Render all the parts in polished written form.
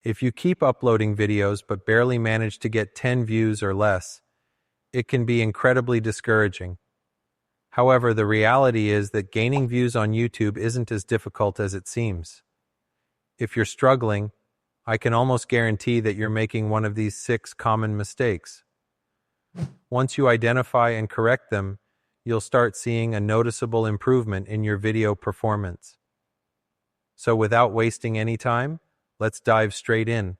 If you keep uploading videos but barely manage to get 10 views or less, it can be incredibly discouraging. However, the reality is that gaining views on YouTube isn't as difficult as it seems. If you're struggling, I can almost guarantee that you're making one of these 6 common mistakes. Once you identify and correct them, you'll start seeing a noticeable improvement in your video performance. So without wasting any time, let's dive straight in.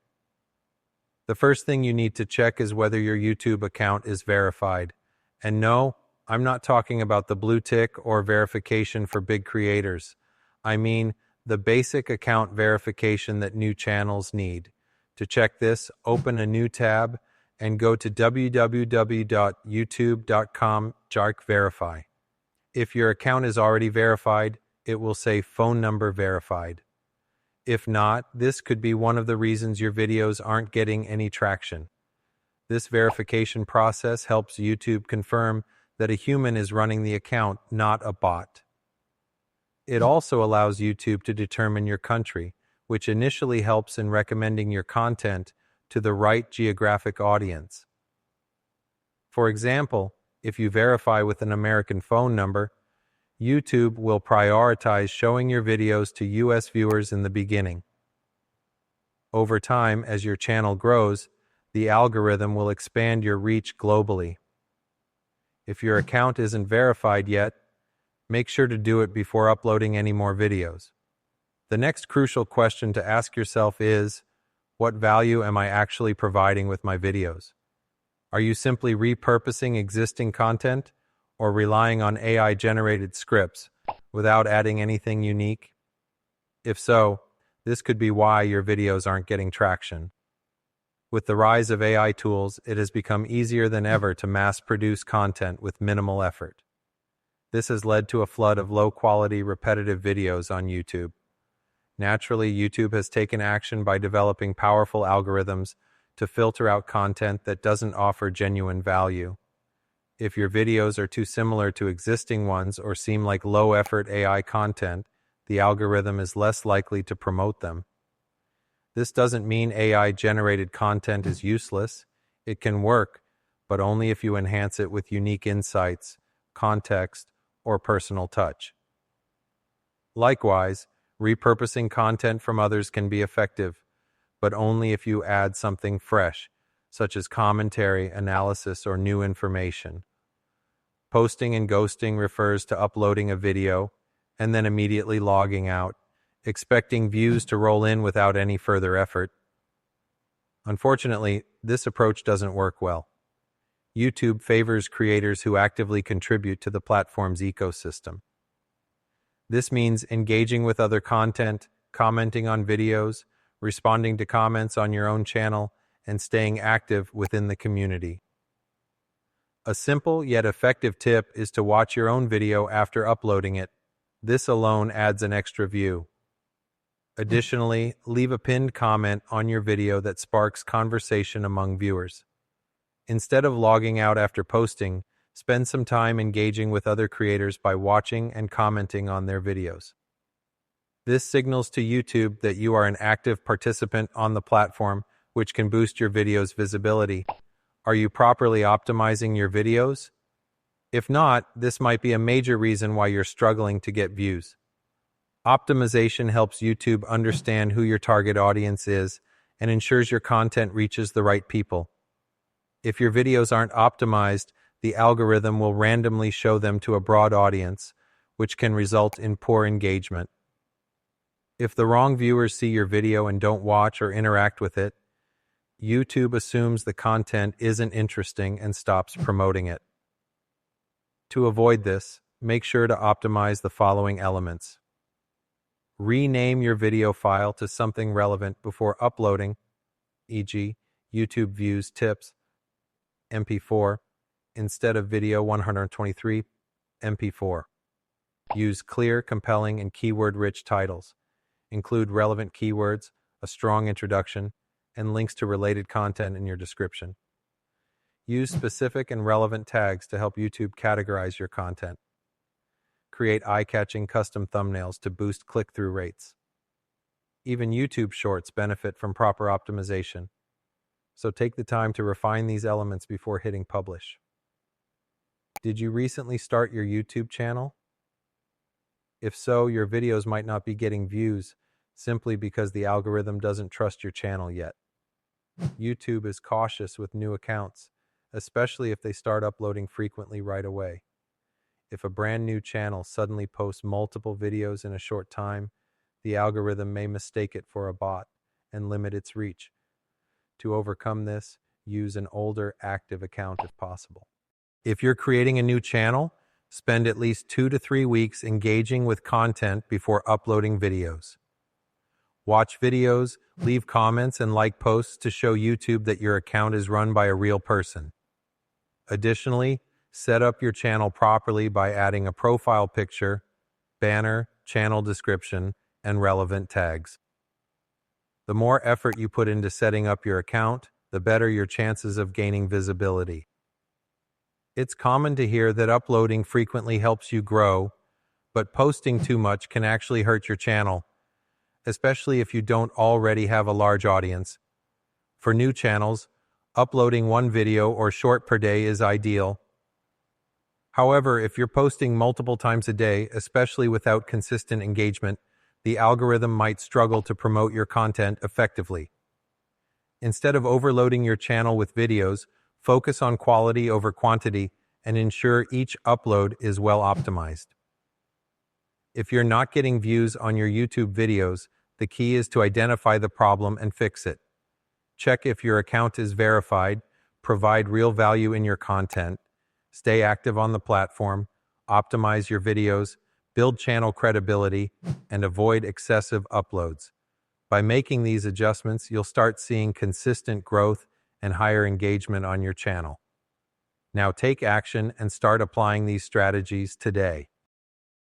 The first thing you need to check is whether your YouTube account is verified. And no, I'm not talking about the blue tick or verification for big creators. I mean the basic account verification that new channels need. To check this, open a new tab and go to www.youtube.com/verify. If your account is already verified, it will say phone number verified. If not, this could be one of the reasons your videos aren't getting any traction. This verification process helps YouTube confirm that a human is running the account, not a bot. It also allows YouTube to determine your country, which initially helps in recommending your content to the right geographic audience. For example, if you verify with an American phone number, YouTube will prioritize showing your videos to US viewers in the beginning. Over time, as your channel grows, the algorithm will expand your reach globally. If your account isn't verified yet, make sure to do it before uploading any more videos. The next crucial question to ask yourself is, what value am I actually providing with my videos? Are you simply repurposing existing content or relying on AI-generated scripts without adding anything unique? If so, this could be why your videos aren't getting traction. With the rise of AI tools, it has become easier than ever to mass-produce content with minimal effort. This has led to a flood of low-quality, repetitive videos on YouTube. Naturally, YouTube has taken action by developing powerful algorithms to filter out content that doesn't offer genuine value. If your videos are too similar to existing ones or seem like low-effort AI content, the algorithm is less likely to promote them. This doesn't mean AI-generated content is useless. It can work, but only if you enhance it with unique insights, context, or personal touch. Likewise, repurposing content from others can be effective, but only if you add something fresh, such as commentary, analysis, or new information. Posting and ghosting refers to uploading a video and then immediately logging out, expecting views to roll in without any further effort. Unfortunately, this approach doesn't work well. YouTube favors creators who actively contribute to the platform's ecosystem. This means engaging with other content, commenting on videos, responding to comments on your own channel, and staying active within the community. A simple yet effective tip is to watch your own video after uploading it. This alone adds an extra view. Additionally, leave a pinned comment on your video that sparks conversation among viewers. Instead of logging out after posting, spend some time engaging with other creators by watching and commenting on their videos. This signals to YouTube that you are an active participant on the platform, which can boost your video's visibility. Are you properly optimizing your videos? If not, this might be a major reason why you're struggling to get views. Optimization helps YouTube understand who your target audience is and ensures your content reaches the right people. If your videos aren't optimized, the algorithm will randomly show them to a broad audience, which can result in poor engagement. If the wrong viewers see your video and don't watch or interact with it, YouTube assumes the content isn't interesting and stops promoting it. To avoid this, make sure to optimize the following elements. Rename your video file to something relevant before uploading, e.g., YouTube Views Tips, MP4, instead of Video 123, MP4. Use clear, compelling, and keyword-rich titles. Include relevant keywords, a strong introduction, and links to related content in your description. Use specific and relevant tags to help YouTube categorize your content. Create eye-catching custom thumbnails to boost click-through rates. Even YouTube Shorts benefit from proper optimization, so take the time to refine these elements before hitting publish. Did you recently start your YouTube channel? If so, your videos might not be getting views simply because the algorithm doesn't trust your channel yet. YouTube is cautious with new accounts, especially if they start uploading frequently right away. If a brand new channel suddenly posts multiple videos in a short time, the algorithm may mistake it for a bot and limit its reach. To overcome this, use an older, active account if possible. If you're creating a new channel, spend at least 2 to 3 weeks engaging with content before uploading videos. Watch videos, leave comments, and like posts to show YouTube that your account is run by a real person. Additionally, set up your channel properly by adding a profile picture, banner, channel description, and relevant tags. The more effort you put into setting up your account, the better your chances of gaining visibility. It's common to hear that uploading frequently helps you grow, but posting too much can actually hurt your channel, especially if you don't already have a large audience. For new channels, uploading one video or short per day is ideal. However, if you're posting multiple times a day, especially without consistent engagement, the algorithm might struggle to promote your content effectively. Instead of overloading your channel with videos, focus on quality over quantity and ensure each upload is well optimized. If you're not getting views on your YouTube videos, the key is to identify the problem and fix it. Check if your account is verified, provide real value in your content, stay active on the platform, optimize your videos, build channel credibility, and avoid excessive uploads. By making these adjustments, you'll start seeing consistent growth and higher engagement on your channel. Now take action and start applying these strategies today.